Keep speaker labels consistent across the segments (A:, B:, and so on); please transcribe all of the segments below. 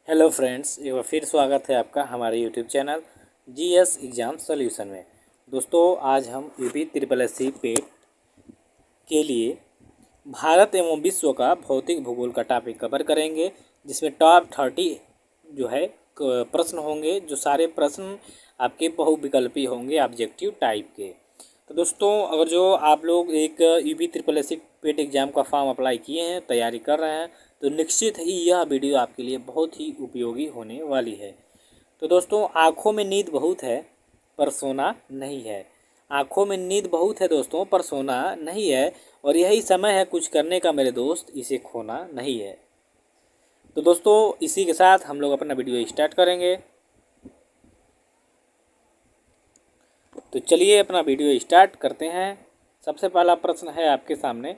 A: Hello friends, एक बार फिर स्वागत है आपका हमारे YouTube channel GS exam solution में। दोस्तों, आज हम यूपी ट्रिपल एस सी पेट के लिए भारत एवं विश्व का भौतिक भूगोल का टॉपिक कवर करेंगे, जिसमें टॉप 30 जो है प्रश्न होंगे। जो सारे प्रश्न आपके बहुविकल्पी होंगे, ऑब्जेक्टिव टाइप के। तो दोस्तों, अगर जो आप लोग एक यूपी ट्रिपल एस सी पेट एग्ज़ाम का फॉर्म अप्लाई किए हैं, तैयारी कर रहे हैं, तो निश्चित ही यह वीडियो आपके लिए बहुत ही उपयोगी होने वाली है। तो दोस्तों, आँखों में नींद बहुत है पर सोना नहीं है। आँखों में नींद बहुत है दोस्तों, पर सोना नहीं है, और यही समय है कुछ करने का मेरे दोस्त, इसे खोना नहीं है। तो दोस्तों, इसी के साथ हम लोग अपना वीडियो स्टार्ट करेंगे। तो चलिए अपना वीडियो स्टार्ट करते हैं। सबसे पहला प्रश्न है आपके सामने,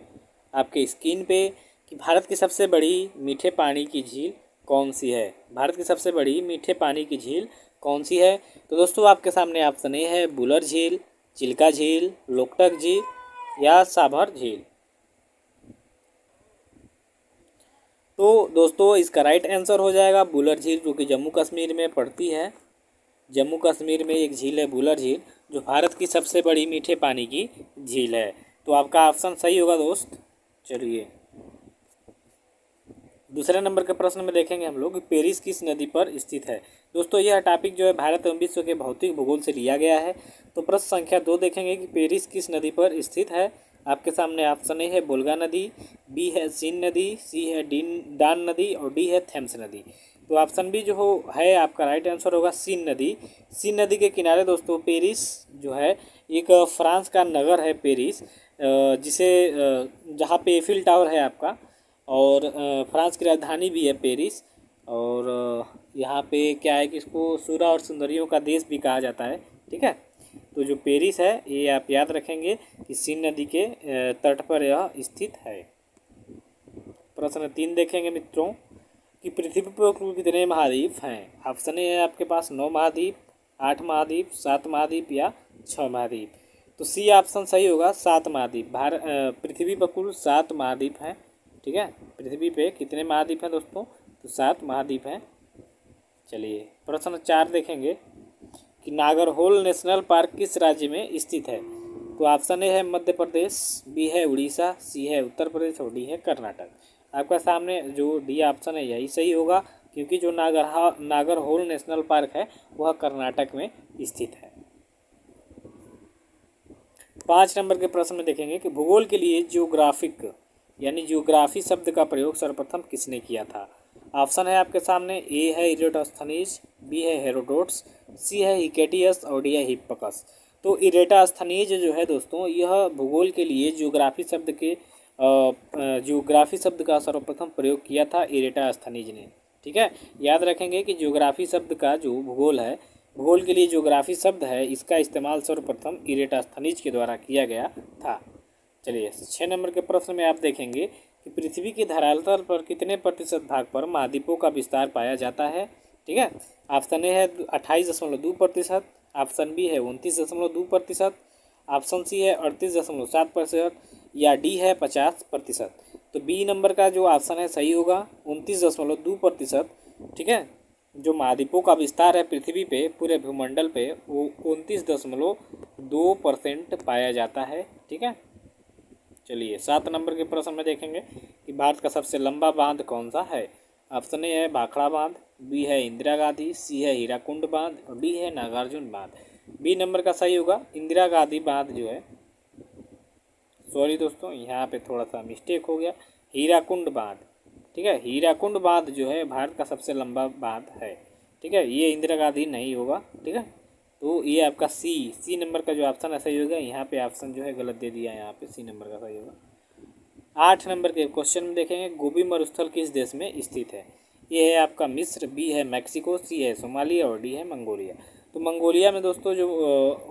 A: आपके स्क्रीन पे, कि भारत की सबसे बड़ी मीठे पानी की झील कौन सी है। भारत की सबसे बड़ी मीठे पानी की झील कौन सी है। तो दोस्तों, आपके सामने ऑप्शन ए है बुलर झील, चिल्का झील, लोकटक झील या साभर झील। तो दोस्तों, इसका राइट आंसर हो जाएगा बुलर झील, जो कि जम्मू कश्मीर में पड़ती है। जम्मू कश्मीर में एक झील है बुलर झील, जो भारत की सबसे बड़ी मीठे पानी की झील है। तो आपका ऑप्शन सही होगा दोस्त। चलिए दूसरे नंबर के प्रश्न में देखेंगे हम लोग, पेरिस किस नदी पर स्थित है। दोस्तों, यह टॉपिक जो है भारत एवं विश्व के भौतिक भूगोल से लिया गया है। तो प्रश्न संख्या 2 देखेंगे कि पेरिस किस नदी पर स्थित है। आपके सामने ऑप्शन ए है बोल्गा नदी, बी है सीन नदी, सी है डान नदी और डी है थेम्स नदी। तो ऑप्शन बी जो है आपका राइट आंसर होगा सीन नदी। सीन नदी के किनारे दोस्तों पेरिस जो है एक फ्रांस का नगर है पेरिस, जिसे जहाँ पे एफिल टावर है आपका, और फ्रांस की राजधानी भी है पेरिस। और यहाँ पे क्या है कि इसको सूरा और सुंदरियों का देश भी कहा जाता है। ठीक है, तो जो पेरिस है ये आप याद रखेंगे कि सीन नदी के तट पर यह स्थित है। प्रश्न 3 देखेंगे मित्रों, कि पृथ्वी पर कुल कितने महाद्वीप हैं। ऑप्शन ए है आपके पास 9 महाद्वीप, 8 महाद्वीप, 7 महाद्वीप या 6 महाद्वीप। तो सी ऑप्शन सही होगा, 7 महाद्वीप। पृथ्वी पर कुल 7 महाद्वीप हैं। ठीक है, पृथ्वी पे कितने महाद्वीप हैं दोस्तों, तो 7 महाद्वीप हैं। चलिए प्रश्न 4 देखेंगे, कि नागरहोल नेशनल पार्क किस राज्य में स्थित है। तो ऑप्शन ए है मध्य प्रदेश, बी है उड़ीसा, सी है उत्तर प्रदेश और डी है कर्नाटक। आपका सामने जो डी ऑप्शन है यही सही होगा, क्योंकि जो नागरहोल नेशनल पार्क है वह कर्नाटक में स्थित है। 5 नंबर के प्रश्न में देखेंगे कि भूगोल के लिए जियोग्राफिक यानी जियोग्राफी शब्द का प्रयोग सर्वप्रथम किसने किया था। ऑप्शन है आपके सामने, ए है इरेटोस्थनीज, बी है हेरोडोट्स, सी है हिकेटियस और डी है हिप्पकस। तो इरेटोस्थनीज जो है दोस्तों, यह भूगोल के लिए जियोग्राफी शब्द का सर्वप्रथम प्रयोग किया था इरेटोस्थनीज ने। ठीक है, याद रखेंगे कि जियोग्राफी शब्द का जो भूगोल है, भूगोल के लिए जियोग्राफी शब्द है, इसका इस्तेमाल सर्वप्रथम इरेटोस्थनीज के द्वारा किया गया था। चलिए 6 नंबर के प्रश्न में आप देखेंगे कि पृथ्वी के धरातल पर कितने प्रतिशत भाग पर महाद्वीपों का विस्तार पाया जाता है। ठीक है, ऑप्शन ए है 28.2%, ऑप्शन बी है 29.2%, ऑप्शन सी है 38.7% या डी है 50%। तो बी नंबर का जो ऑप्शन है सही होगा, 29.2%। ठीक है, जो महाद्वीपों का विस्तार है पृथ्वी पे, पूरे भूमंडल पे, वो 29.2% पाया जाता है। ठीक है, चलिए 7 नंबर के प्रश्न में देखेंगे कि भारत का सबसे लंबा बांध कौन सा है। ऑप्शन ए है भाखड़ा बांध, बी है इंदिरा गांधी, सी है हीराकुंड बांध और डी है नागार्जुन बांध। बी नंबर का सही होगा, इंदिरा गांधी बांध जो है, सॉरी दोस्तों यहाँ पे थोड़ा सा मिस्टेक हो गया, हीराकुंड बांध। ठीक है, हीराकुंड बांध जो है भारत का सबसे लंबा बांध है। ठीक है, ये इंदिरा गांधी नहीं होगा। ठीक है, तो ये आपका सी नंबर का जो ऑप्शन है सही होगा। यहाँ पे ऑप्शन जो है गलत दे दिया, यहाँ पे सी नंबर का सही होगा। 8 नंबर के क्वेश्चन में देखेंगे, गोबी मरुस्थल किस देश में स्थित है। ये है आपका मिस्र, बी है मैक्सिको, सी है सोमालिया और डी है मंगोलिया। तो मंगोलिया में दोस्तों जो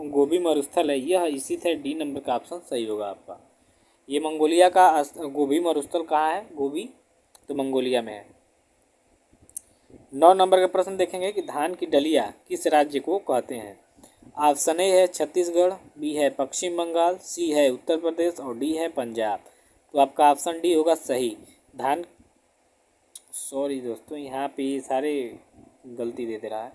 A: गोबी मरुस्थल है यह स्थित है। डी नंबर का ऑप्शन सही होगा आपका। ये मंगोलिया का गोबी मरुस्थल कहाँ है, गोबी, तो मंगोलिया में है। 9 नंबर का प्रश्न देखेंगे कि धान की डलिया किस राज्य को कहते हैं। ऑप्शन ए है छत्तीसगढ़, बी है पश्चिम बंगाल, सी है उत्तर प्रदेश और डी है पंजाब। तो आपका ऑप्शन डी होगा सही। धान सॉरी दोस्तों, यहाँ पे ये सारे गलती दे रहा है,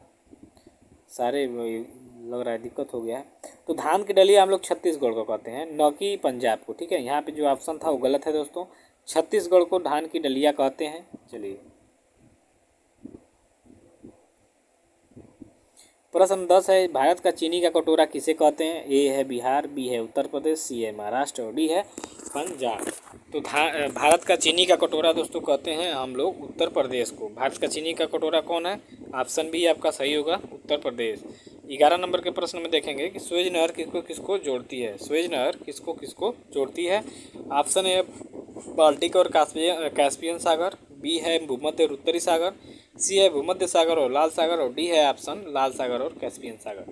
A: सारे लग रहा है दिक्कत हो गया है। तो धान की डलिया हम लोग छत्तीसगढ़ को कहते हैं, न कि पंजाब को। ठीक है, यहाँ पे जो ऑप्शन था वो गलत है दोस्तों, छत्तीसगढ़ को धान की डलिया कहते हैं। चलिए प्रश्न 10 है, भारत का चीनी का कटोरा किसे कहते हैं? ए है बिहार, बी है उत्तर प्रदेश, सी है महाराष्ट्र और डी है पंजाब। तो भारत का चीनी का कटोरा दोस्तों कहते हैं हम लोग उत्तर प्रदेश को। भारत का चीनी का कटोरा कौन है? ऑप्शन बी आपका सही होगा, उत्तर प्रदेश। 11 नंबर के प्रश्न में देखेंगे कि स्वेज नहर किसको किसको जोड़ती है? स्वेज नहर किसको किसको जोड़ती है? ऑप्शन ए बाल्टिक और कैस्पियन सागर, बी है भूमध्य और उत्तरी सागर, सी है भूमध्य सागर और लाल सागर और डी है ऑप्शन लाल सागर और कैस्पियन सागर।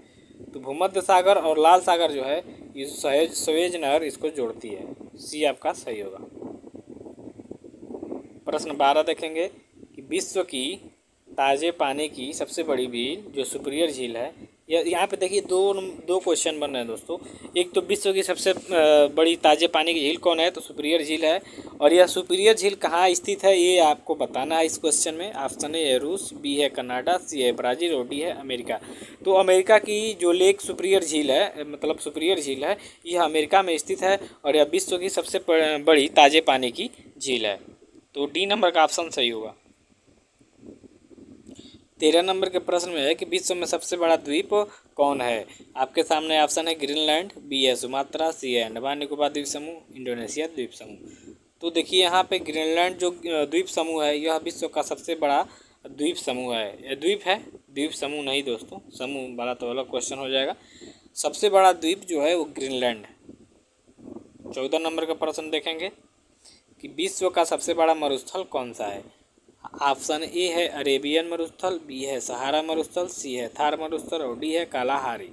A: तो भूमध्य सागर और लाल सागर जो है ये स्वेज नहर इसको जोड़ती है, सी आपका सही होगा। प्रश्न 12 देखेंगे कि विश्व की ताज़े पानी की सबसे बड़ी झील जो सुपीरियर झील है, यहाँ पे देखिए दो क्वेश्चन बन रहे हैं दोस्तों। एक तो विश्व की सबसे बड़ी ताज़े पानी की झील कौन है? तो सुपीरियर झील है। और यह सुपीरियर झील कहाँ स्थित है ये आपको बताना है इस क्वेश्चन में। ऑप्शन ए है रूस, बी है कनाडा, सी है ब्राज़ील और डी है अमेरिका। तो अमेरिका की जो लेक सुपीरियर झील है, मतलब सुपीरियर झील है, यह अमेरिका में स्थित है और यह विश्व की सबसे बड़ी ताज़े पानी की झील है। तो डी नंबर का ऑप्शन सही होगा। 13 नंबर के प्रश्न में है कि विश्व में सबसे बड़ा द्वीप कौन है? आपके सामने ऑप्शन है ग्रीनलैंड, बी है सुमात्रा, सी है अंडमान निकोबार द्वीप समूह, इंडोनेशिया द्वीप समूह। तो देखिए यहाँ पे ग्रीनलैंड जो द्वीप समूह है यह विश्व का सबसे बड़ा द्वीप समूह है। यह द्वीप है, द्वीप समूह नहीं दोस्तों, समूह वाला तो अलग क्वेश्चन हो जाएगा। सबसे बड़ा द्वीप जो है वो ग्रीनलैंड है। 14 नंबर का प्रश्न देखेंगे कि विश्व का सबसे बड़ा मरुस्थल कौन सा है? ऑप्शन ए है अरेबियन मरुस्थल, बी है सहारा मरुस्थल, सी है थार मरुस्थल और डी है कालाहारी।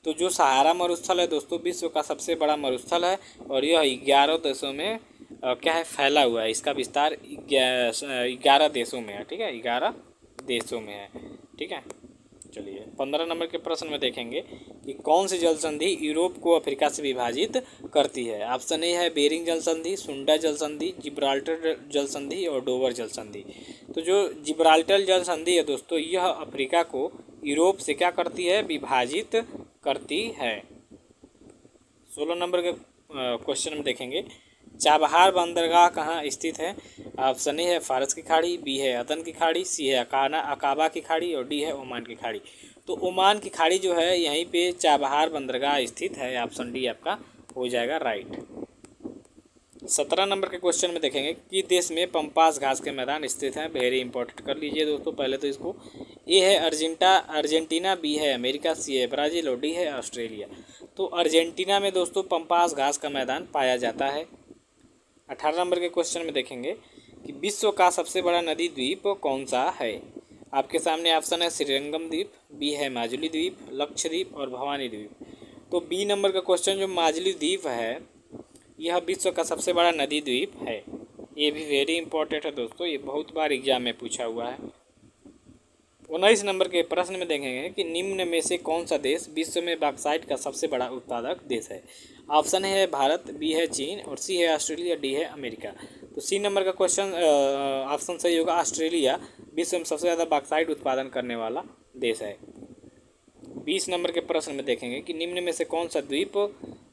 A: तो जो सहारा मरुस्थल है दोस्तों विश्व का सबसे बड़ा मरुस्थल है और यह 11 देशों में क्या है फैला हुआ है। इसका विस्तार 11 देशों में है। ठीक है, 11 देशों में है। ठीक है, चलिए 15 नंबर के प्रश्न में देखेंगे कि कौन सी जल संधि यूरोप को अफ्रीका से विभाजित करती है? ऑप्शन ए है बेरिंग जल संधि, सुंडा जल संधि, जिब्राल्टर जल संधि और डोवर जल संधि। तो जो जिब्राल्टर जल संधि है दोस्तों यह अफ्रीका को यूरोप से क्या करती है? विभाजित करती है। 16 नंबर के क्वेश्चन में देखेंगे चाबहार बंदरगाह कहाँ स्थित है? ऑप्शन ए है फारस की खाड़ी, बी है अदन की खाड़ी, सी है अकाबा की खाड़ी और डी है ओमान की खाड़ी। तो ओमान की खाड़ी जो है यहीं पे चाबहार बंदरगाह स्थित है। ऑप्शन डी आपका हो जाएगा राइट। 17 नंबर के क्वेश्चन में देखेंगे कि देश में पंपास घास के मैदान स्थित हैं। वेरी इंपॉर्टेंट कर लीजिए दोस्तों पहले तो इसको। ए है अर्जेंटीना, बी है अमेरिका, सी है ब्राज़ील और डी है ऑस्ट्रेलिया। तो अर्जेंटीना में दोस्तों पंपास घास का मैदान पाया जाता है। 18 नंबर के क्वेश्चन में देखेंगे कि विश्व का सबसे बड़ा नदी द्वीप कौन सा है? आपके सामने ऑप्शन है श्रीरंगम द्वीप, बी है माजुली द्वीप, लक्षद्वीप और भवानी द्वीप। तो बी नंबर का क्वेश्चन जो माजुली द्वीप है यह विश्व का सबसे बड़ा नदी द्वीप है। ये भी वेरी इंपॉर्टेंट है दोस्तों, ये बहुत बार एग्जाम में पूछा हुआ है। 19 नंबर के प्रश्न में देखेंगे कि निम्न में से कौन सा देश विश्व में बॉक्साइट का सबसे बड़ा उत्पादक देश है? ऑप्शन है भारत, बी है चीन और सी है ऑस्ट्रेलिया, डी है अमेरिका। तो सी नंबर का क्वेश्चन ऑप्शन सही होगा, ऑस्ट्रेलिया विश्व में सबसे ज़्यादा बॉक्साइट उत्पादन करने वाला देश है। 20 नंबर के प्रश्न में देखेंगे कि निम्न में से कौन सा द्वीप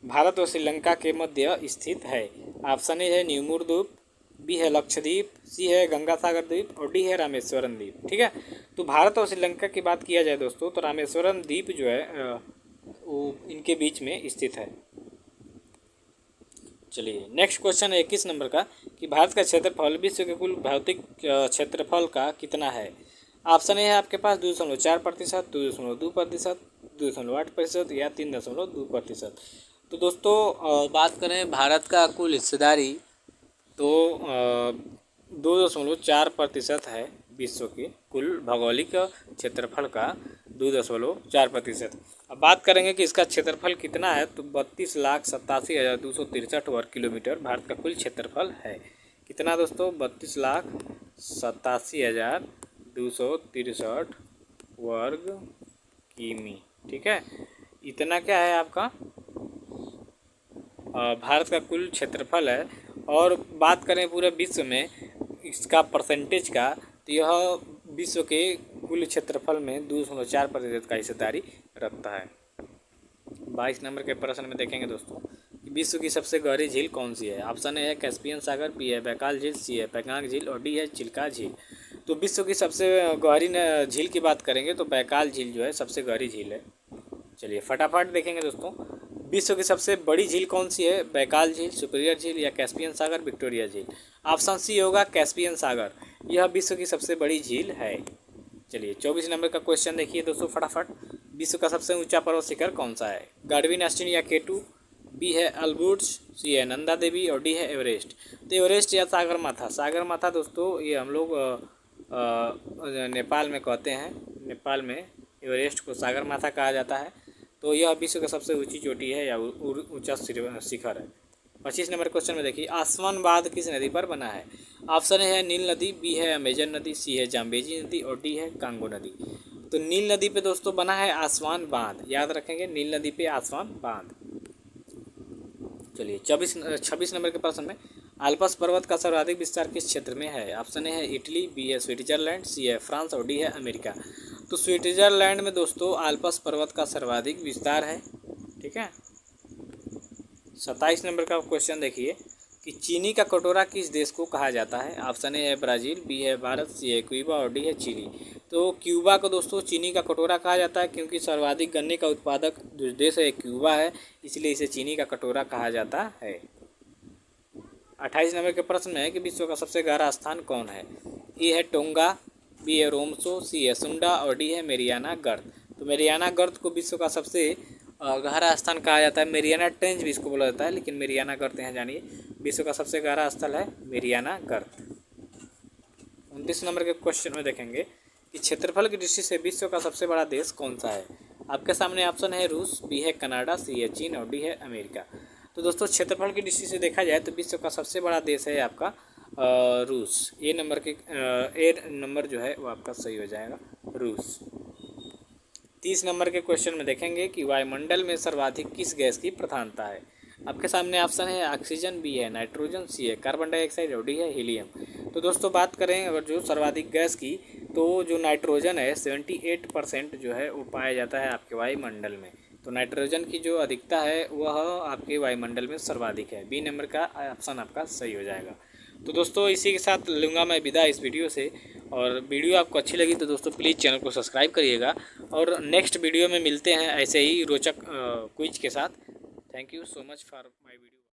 A: भारत और श्रीलंका के मध्य स्थित है? ऑप्शन ए है न्यूमूर द्वीप, बी है लक्षद्वीप, सी है गंगा सागर द्वीप और डी है रामेश्वरम द्वीप। ठीक है, तो भारत और श्रीलंका की बात किया जाए दोस्तों तो रामेश्वरम द्वीप जो है वो इनके बीच में स्थित है। चलिए नेक्स्ट क्वेश्चन है 21 नंबर का कि भारत का क्षेत्रफल विश्व के कुल भौतिक क्षेत्रफल का कितना है? ऑप्शन ए है आपके पास 2.4%, 2.2%, 2.8% या 3.2%। तो दोस्तों बात करें भारत का कुल हिस्सेदारी तो 2.4% है विश्व के कुल भौगोलिक क्षेत्रफल का 2.4%। अब बात करेंगे कि इसका क्षेत्रफल कितना है तो 32,87,263 वर्ग किलोमीटर भारत का कुल क्षेत्रफल है। कितना दोस्तों? 32,87,263 वर्ग किमी। ठीक है, इतना क्या है आपका भारत का कुल क्षेत्रफल है। और बात करें पूरे विश्व में इसका परसेंटेज का तो यह विश्व के कुल क्षेत्रफल में 2.4% का हिस्सेदारी रखता है। 22 नंबर के प्रश्न में देखेंगे दोस्तों, विश्व की सबसे गहरी झील कौन सी है। ऑप्शन ए है कैस्पियन सागर, बी है बैकाल झील, सी है पैंगांग झील और डी है चिल्का झील। तो विश्व की सबसे गहरी झील की बात करेंगे तो बैकाल झील जो है सबसे गहरी झील है। चलिए फटाफट देखेंगे दोस्तों, विश्व की सबसे बड़ी झील कौन सी है। बैकाल झील, सुपीरियर झील या कैस्पियन सागर, विक्टोरिया झील। ऑप्शन सी होगा कैस्पियन सागर, यह विश्व की सबसे बड़ी झील है। चलिए 24 नंबर का क्वेश्चन देखिए दोस्तों फटाफट, विश्व का सबसे ऊंचा पर्वत शिखर कौन सा है। गार्डविन अस्टिन या केटू, बी है अल्बुर्ज, सी है नंदा देवी और डी है एवरेस्ट। तो एवरेस्ट या सागर माथा दोस्तों ये हम लोग नेपाल में कहते हैं। नेपाल में एवरेस्ट को सागर माथा कहा जाता है। तो यह विश्व का सबसे ऊंची चोटी है या ऊंचा शिखर है। 25 नंबर क्वेश्चन में देखिए, आसवान बांध किस नदी पर बना है। ऑप्शन है नील नदी, बी है अमेजन नदी, सी है जाम्बेजी नदी और डी है कांगो नदी। तो नील नदी पे दोस्तों बना है आसवान बांध, याद रखेंगे नील नदी पे आसवान बांध। चलिए 26 नंबर के प्रश्न में, आल्प्स पर्वत का सर्वाधिक विस्तार किस क्षेत्र में है। ऑप्शन ए है इटली, बी है स्विट्जरलैंड, सी है फ्रांस और डी है अमेरिका। तो स्विट्जरलैंड में दोस्तों आल्प्स पर्वत का सर्वाधिक विस्तार है। ठीक है। 27 नंबर का क्वेश्चन देखिए कि चीनी का कटोरा किस देश को कहा जाता है। ऑप्शन ए है ब्राज़ील, बी है भारत, सी है क्यूबा और डी है चिली। तो क्यूबा को दोस्तों चीनी का कटोरा कहा जाता है क्योंकि सर्वाधिक गन्ने का उत्पादक जो देश है क्यूबा है, इसलिए इसे चीनी का कटोरा कहा जाता है। 28 नंबर के प्रश्न में है कि विश्व का सबसे गहरा स्थान कौन है। ए है टोंगा, बी है रोमसो, सी है सुंडा और डी है मेरियाना गर्त। तो मेरियाना गर्त को विश्व का सबसे गहरा स्थान कहा जाता है। मेरियाना ट्रेंच भी इसको बोला जाता है, लेकिन मेरियाना गर्त यहाँ जानिए विश्व का सबसे गहरा स्थल है मेरियाना गर्त। 29 नंबर के क्वेश्चन में देखेंगे कि क्षेत्रफल की दृष्टि से विश्व का सबसे बड़ा देश कौन सा है। आपके सामने ऑप्शन है रूस, बी है कनाडा, सी है चीन और डी है अमेरिका। तो दोस्तों क्षेत्रफल की दृष्टि से देखा जाए तो विश्व का सबसे बड़ा देश है आपका रूस। ए नंबर जो है वो आपका सही हो जाएगा रूस। 30 नंबर के क्वेश्चन में देखेंगे कि वायुमंडल में सर्वाधिक किस गैस की प्रधानता है। आपके सामने ऑप्शन है ऑक्सीजन, बी है नाइट्रोजन, सी है कार्बन डाइऑक्साइड और डी है हीलियम। तो दोस्तों बात करें अगर जो सर्वाधिक गैस की, तो जो नाइट्रोजन है 78% जो है वो पाया जाता है आपके वायुमंडल में। तो नाइट्रोजन की जो अधिकता है वह आपके वायुमंडल में सर्वाधिक है। बी नंबर का ऑप्शन आपका सही हो जाएगा। तो दोस्तों इसी के साथ लूँगा मैं विदा इस वीडियो से। और वीडियो आपको अच्छी लगी तो दोस्तों प्लीज़ चैनल को सब्सक्राइब करिएगा और नेक्स्ट वीडियो में मिलते हैं ऐसे ही रोचक क्विज के साथ। Thank you so much for